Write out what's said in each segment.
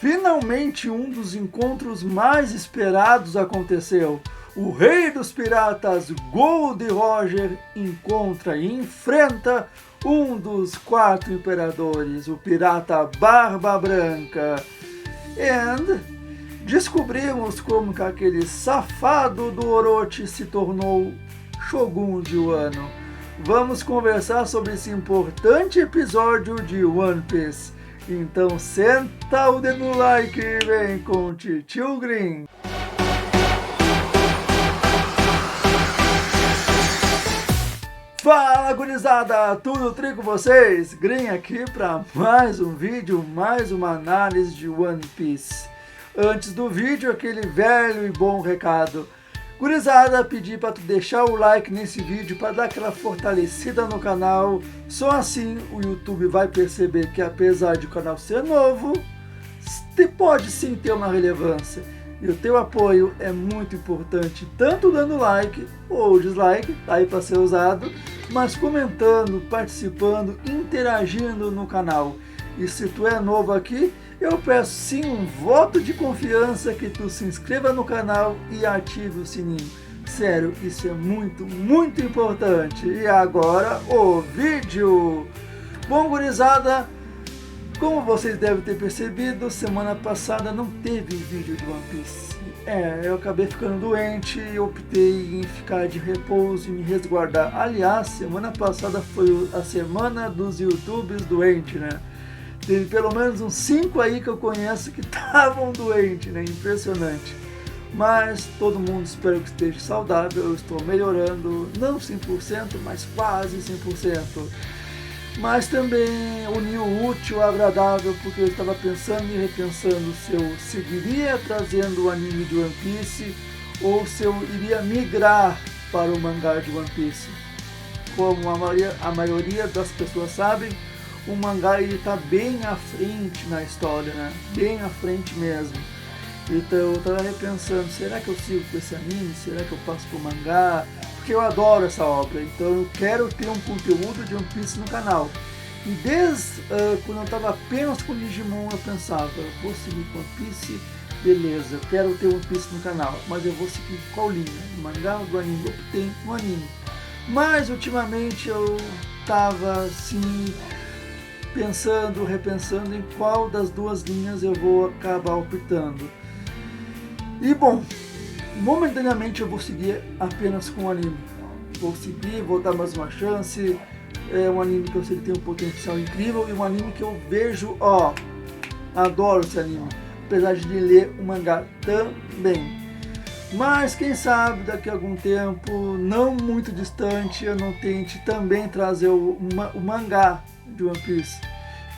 Finalmente um dos encontros mais esperados aconteceu. O rei dos piratas, Gold Roger, encontra e enfrenta um dos 4 imperadores, o pirata Barba Branca. E descobrimos como que aquele safado do Orochi se tornou Shogun de Wano. Vamos conversar sobre esse importante episódio de One Piece. Então senta o dedo no like e vem com Titio Green. Fala gurizada, tudo tri com vocês? Green aqui para mais um vídeo, mais uma análise de One Piece. Antes do vídeo, aquele velho e bom recado. Gurizada, pedi para tu deixar o like nesse vídeo para dar aquela fortalecida no canal. Só assim o YouTube vai perceber que apesar de o canal ser novo, pode sim ter uma relevância. E o teu apoio é muito importante, tanto dando like ou dislike, tá aí para ser usado, mas comentando, participando, interagindo no canal. E se tu é novo aqui, eu peço sim um voto de confiança que tu se inscreva no canal e ative o sininho. Sério, isso é muito, muito importante. E agora o vídeo. Bom, gurizada, como vocês devem ter percebido, semana passada não teve vídeo de One Piece. Eu acabei ficando doente e optei em ficar de repouso e me resguardar. Aliás, semana passada foi a semana dos YouTubers doentes, né? Teve pelo menos uns 5 aí que eu conheço que estavam doentes, né? Impressionante. Mas todo mundo espero que esteja saudável, eu estou melhorando, não 100%, mas quase 100%. Mas também uni o útil ao agradável, porque eu estava pensando e repensando se eu seguiria trazendo o anime de One Piece ou se eu iria migrar para o mangá de One Piece. Como a maioria das pessoas sabem, o mangá está bem à frente na história, né? Bem à frente mesmo. Então eu estava repensando, será que eu sigo com esse anime? Será que eu passo para o mangá? Porque eu adoro essa obra, então eu quero ter um conteúdo de One Piece no canal. E desde quando eu estava apenas com Digimon, eu pensava, eu vou seguir com One Piece, beleza, eu quero ter One Piece no canal, mas eu vou seguir qual linha? O mangá ou do anime? Eu optei no anime. Mas ultimamente eu estava assim, pensando, repensando em qual das duas linhas eu vou acabar optando. E bom, momentaneamente eu vou seguir apenas com o anime. Vou seguir, vou dar mais uma chance. É um anime que eu sei que tem um potencial incrível e um anime que eu vejo, adoro esse anime, apesar de ler o mangá também. Mas quem sabe daqui a algum tempo, não muito distante, eu não tente também trazer o mangá de One Piece,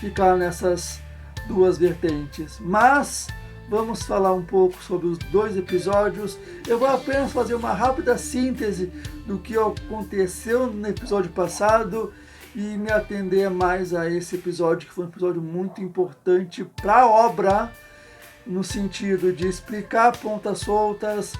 ficar nessas duas vertentes. Mas vamos falar um pouco sobre os 2 episódios. Eu vou apenas fazer uma rápida síntese do que aconteceu no episódio passado e me atender mais a esse episódio, que foi um episódio muito importante para a obra, no sentido de explicar pontas soltas,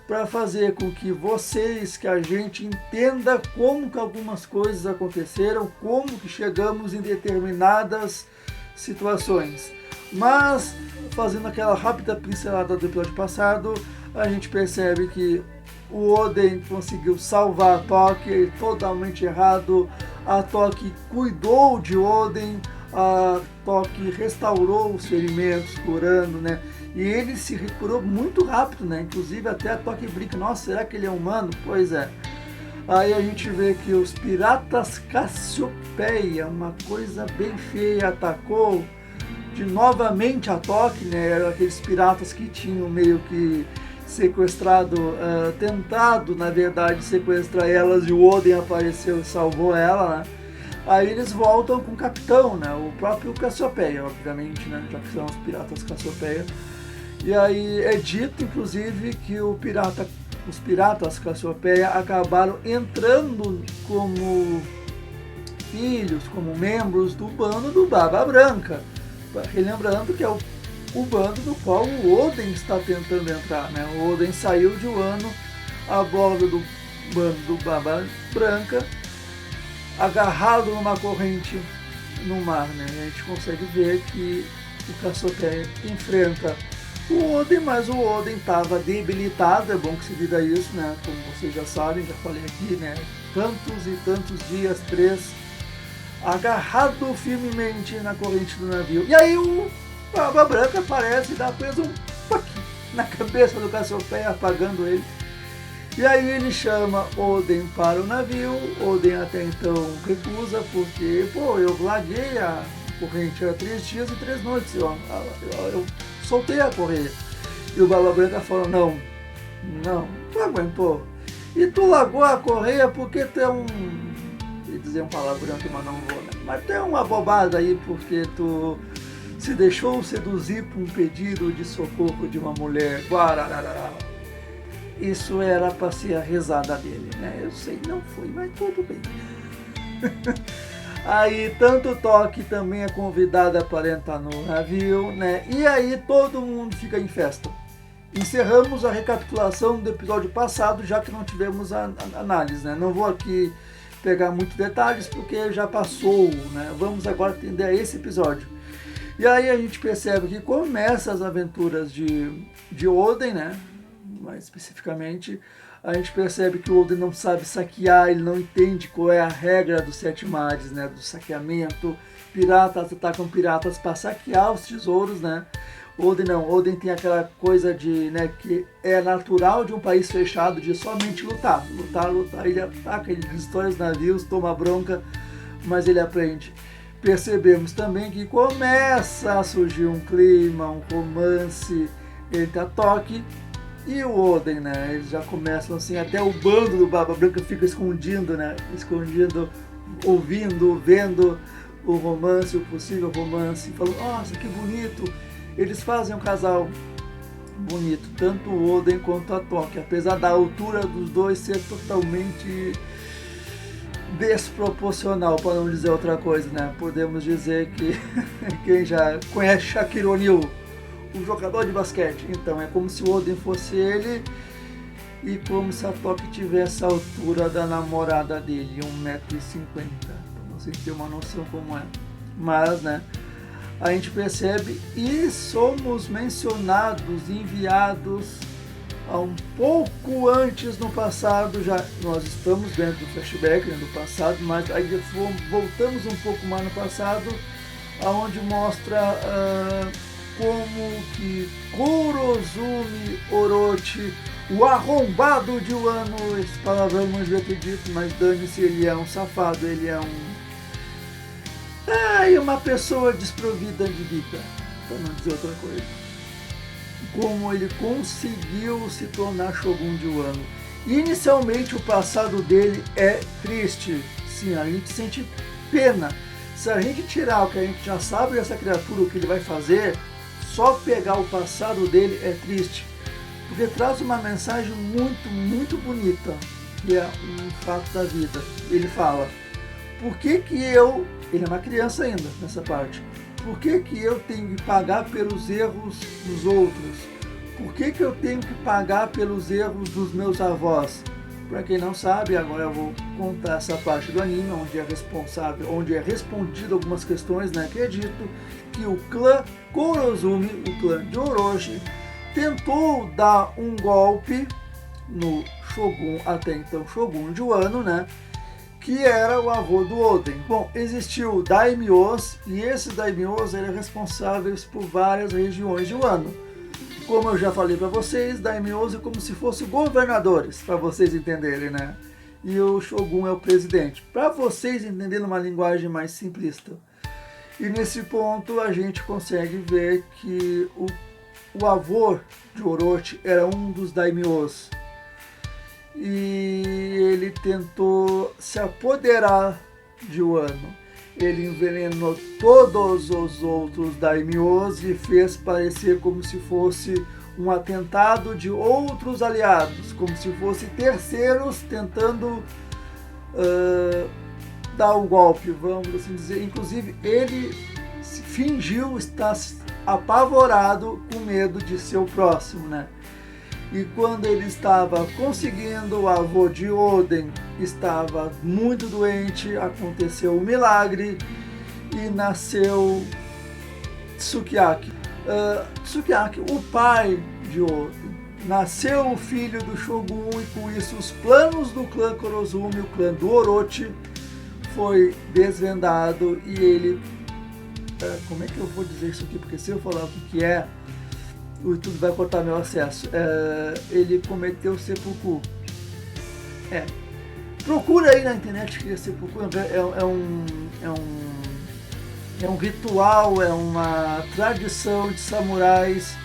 para fazer com que vocês, que a gente entenda como que algumas coisas aconteceram, como que chegamos em determinadas situações. Mas, fazendo aquela rápida pincelada do episódio passado, a gente percebe que o Oden conseguiu salvar a Toki, totalmente errado. A Toki cuidou de Oden, a Toki restaurou os ferimentos, curando, né? E ele se recuperou muito rápido, né? Inclusive até a Toki brinca, nossa, será que ele é humano? Pois é. Aí a gente vê que os piratas Cassiopeia, uma coisa bem feia, atacou de novamente a Toki, né? Aqueles piratas que tinham meio que sequestrado, tentado na verdade sequestrar elas, e o Oden apareceu e salvou ela, né? Aí eles voltam com o capitão, né? O próprio Cassiopeia, obviamente, né? Já que são os piratas Cassiopeia. E aí é dito, inclusive, que os piratas Cassiopeia acabaram entrando como filhos, como membros do bando do Barba Branca. Relembrando que é o bando do qual o Oden está tentando entrar, né? O Oden saiu de Wano a bordo do bando do Barba Branca, agarrado numa corrente no mar, né? A gente consegue ver que o Cassiopeia enfrenta o Odin, mas o Odin estava debilitado, é bom que se diga isso, né? Como vocês já sabem, já falei aqui, né? Tantos e tantos dias, 3, agarrado firmemente na corrente do navio. E aí o Barba Branca aparece e dá preso um pouquinho na cabeça do Cassiopeia, apagando ele. E aí ele chama Odin para o navio. Odin até então recusa, porque, pô, eu larguei a corrente há 3 dias e 3 noites, eu soltei a correia. E o Barba Branca fala, não aguentou. E tu largou a correia porque tu é um... ia dizer um palavrão aqui, mas não vou, né? Mas tu é uma bobada aí, porque tu se deixou seduzir por um pedido de socorro de uma mulher. Guarararara. Isso era para ser a risada dele, né? Eu sei, não foi, mas tudo bem. Aí tanto Toque também é convidada para entrar no navio, né? E aí todo mundo fica em festa. Encerramos a recapitulação do episódio passado, já que não tivemos a análise, né? Não vou aqui pegar muitos detalhes porque já passou, né? Vamos agora atender a esse episódio. E aí a gente percebe que começa as aventuras de Odin, né? Mais especificamente, a gente percebe que o Odin não sabe saquear, ele não entende qual é a regra dos 7 mares, né? Do saqueamento. Piratas atacam piratas para saquear os tesouros, né? Odin tem aquela coisa de, né, que é natural de um país fechado, de somente lutar, ele ataca, ele destrói os navios, toma bronca, mas ele aprende. Percebemos também que começa a surgir um clima, um romance entre a Toque e o Odin, né? Eles já começam assim, até o bando do Barba Branca fica escondido, né? Escondido, ouvindo, vendo o romance, o possível romance, falando, nossa, que bonito. Eles fazem um casal bonito, tanto o Odin quanto a Toque, apesar da altura dos dois ser totalmente desproporcional, para não dizer outra coisa, né? Podemos dizer que quem já conhece Shaquille O'Neal, um jogador de basquete, então é como se o Odin fosse ele e como se a Toque tivesse a altura da namorada dele, 1,50 m, para vocês terem uma noção como é. Mas, né, a gente percebe e somos mencionados, enviados a um pouco antes no passado, já nós estamos dentro do flashback, né, do passado, mas aí voltamos um pouco mais no passado, aonde mostra como que Kurozumi Orochi, o arrombado de Wano, esse palavrão não devia ter dito, mas dane-se, ele é um safado, ele é uma pessoa desprovida de vida, para não dizer outra coisa. Como ele conseguiu se tornar Shogun de Wano. Inicialmente o passado dele é triste, sim, a gente sente pena. Se a gente tirar o que a gente já sabe dessa criatura, o que ele vai fazer, só pegar o passado dele é triste, porque traz uma mensagem muito, muito bonita, que é um fato da vida. Ele fala, por que ele é uma criança ainda nessa parte, por que eu tenho que pagar pelos erros dos outros? Por que eu tenho que pagar pelos erros dos meus avós? Para quem não sabe, agora eu vou contar essa parte do anime, onde é respondido algumas questões, né? Que é dito que o clã Kurozumi, o clã de Orochi, tentou dar um golpe no Shogun, até então Shogun de Wano, né? Que era o avô do Odin. Bom, existiu daimyos, e esses daimyos eram responsáveis por várias regiões de Wano. Como eu já falei para vocês, daimyos é como se fossem governadores, para vocês entenderem, né? E o Shogun é o presidente, para vocês entenderem uma linguagem mais simplista. E nesse ponto a gente consegue ver que o avô de Orochi era um dos daimyos. E ele tentou se apoderar de Wano. Ele envenenou todos os outros daimyos e fez parecer como se fosse um atentado de outros aliados, como se fosse terceiros tentando dar um golpe, vamos assim dizer. Inclusive ele fingiu estar apavorado com medo de ser o próximo, né? E quando ele estava conseguindo, o avô de Odin estava muito doente, aconteceu um milagre e nasceu Sukiyaki. Sukiyaki, o pai de Oden. Nasceu o filho do Shogun e com isso os planos do clã Kurozumi, o clã do Orochi, foi desvendado e ele... como é que eu vou dizer isso aqui? Porque se eu falar o que é, o YouTube vai cortar meu acesso. Ele cometeu seppuku. Procura aí na internet que é seppuku. É um ritual, é uma tradição de samurais,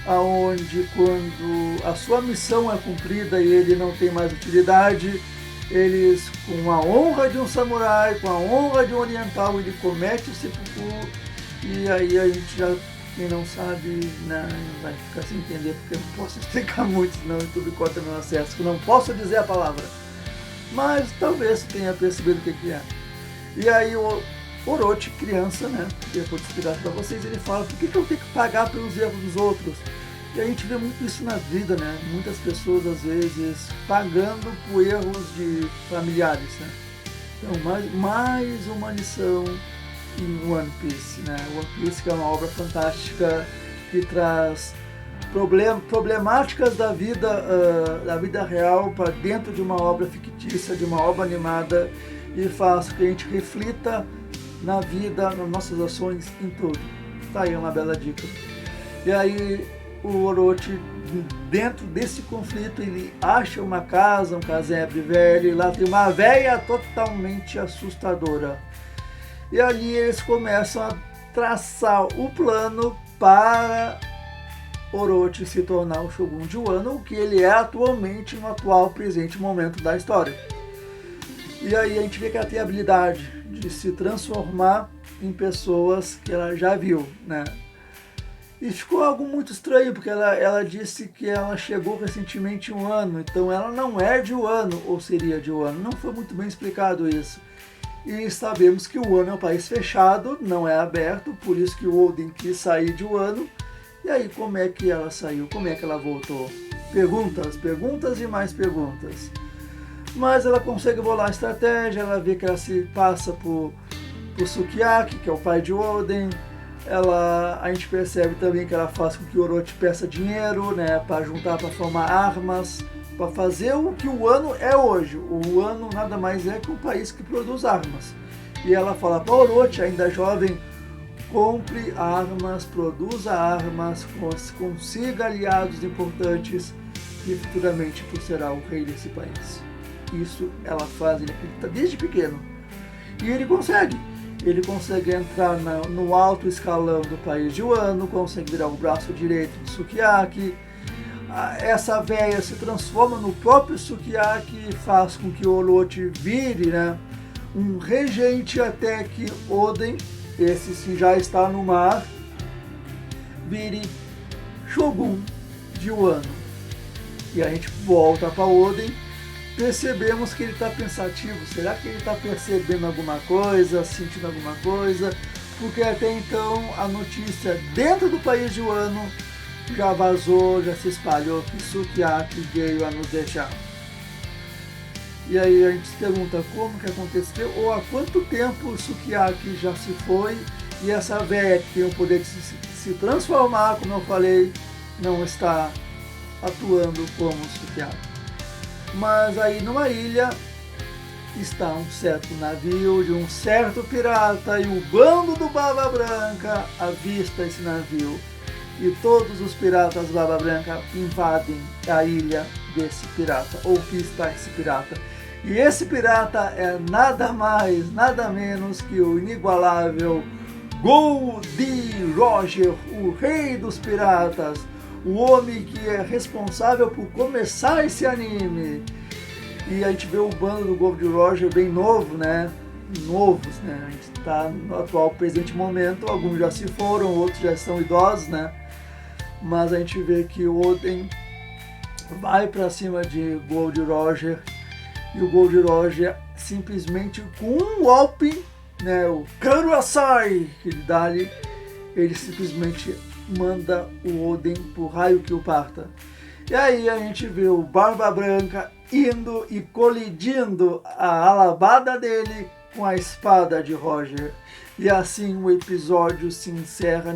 aonde quando a sua missão é cumprida e ele não tem mais utilidade, eles, com a honra de um samurai, com a honra de um oriental, ele comete o seppuku. E aí a gente já, quem não sabe, né, vai ficar sem entender, porque eu não posso explicar muito, senão o YouTube corta meu acesso, eu não posso dizer a palavra. Mas talvez tenha percebido o que é. E aí o Orochi, criança, né, depois de explicar para vocês, ele fala: por que eu tenho que pagar pelos erros dos outros? E a gente vê muito isso na vida, né? Muitas pessoas, às vezes, pagando por erros de familiares, né? Então, mais uma lição em One Piece, né? One Piece, que é uma obra fantástica que traz problemáticas da vida real para dentro de uma obra fictícia, de uma obra animada, e faz com que a gente reflita na vida, nas nossas ações, em tudo. Tá aí uma bela dica. E aí o Orochi, dentro desse conflito, ele acha uma casa, um casebre velho, e lá tem uma véia totalmente assustadora. E ali eles começam a traçar o plano para Orochi se tornar o Shogun de Wano, o que ele é atualmente no atual presente momento da história. E aí a gente vê que ela tem a habilidade de se transformar em pessoas que ela já viu, né? E ficou algo muito estranho, porque ela disse que ela chegou recentemente em Wano, então ela não é de Wano, ou seria de Wano. Não foi muito bem explicado isso. E sabemos que o Wano é um país fechado, não é aberto, por isso que o Oden quis sair de Wano. E aí, como é que ela saiu? Como é que ela voltou? Perguntas e mais perguntas. Mas ela consegue bolar a estratégia, ela vê que ela se passa por Sukiyaki, que é o pai de Oden. A gente percebe também que ela faz com que o Orochi peça dinheiro, né, para juntar, para formar armas, para fazer o que o Wano é hoje. O Wano nada mais é que um país que produz armas. E ela fala para o Orochi, ainda jovem: compre armas, produza armas, consiga aliados importantes e futuramente tu será o rei desse país. Isso ela faz, ele acredita desde pequeno. E ele consegue. Ele consegue entrar no alto escalão do país de Wano, consegue virar o braço direito de Sukiyaki. Essa véia se transforma no próprio Sukiyaki e faz com que o Orochi vire, né, um regente, até que Oden, esse sim já está no mar, vire Shogun de Wano. E a gente volta para Oden. Percebemos que ele está pensativo. Será que ele está percebendo alguma coisa, sentindo alguma coisa? Porque até então a notícia dentro do país de Wano já vazou, já se espalhou que Sukiyaki veio a nos deixar. E aí a gente se pergunta como que aconteceu, ou há quanto tempo Sukiyaki já se foi, e essa véia que tem o poder de se transformar, como eu falei, não está atuando como Sukiyaki. Mas aí numa ilha está um certo navio de um certo pirata, e o bando do Barba Branca avista esse navio. E todos os piratas Barba Branca invadem a ilha desse pirata, ou que está esse pirata. E esse pirata é nada mais, nada menos que o inigualável Goldie Roger, o rei dos piratas. O homem que é responsável por começar esse anime. E a gente vê o bando do Gold Roger bem novo, né? Novos, né? A gente está no atual presente momento. Alguns já se foram, outros já são idosos, né? Mas a gente vê que o Oden vai para cima de Gold Roger. E o Gold Roger simplesmente com um golpe, né? O Karuasai que ele dá ali, ele simplesmente manda o Oden pro raio que o parta. E aí a gente vê o Barba Branca indo e colidindo a alabada dele com a espada de Roger. E assim o episódio se encerra.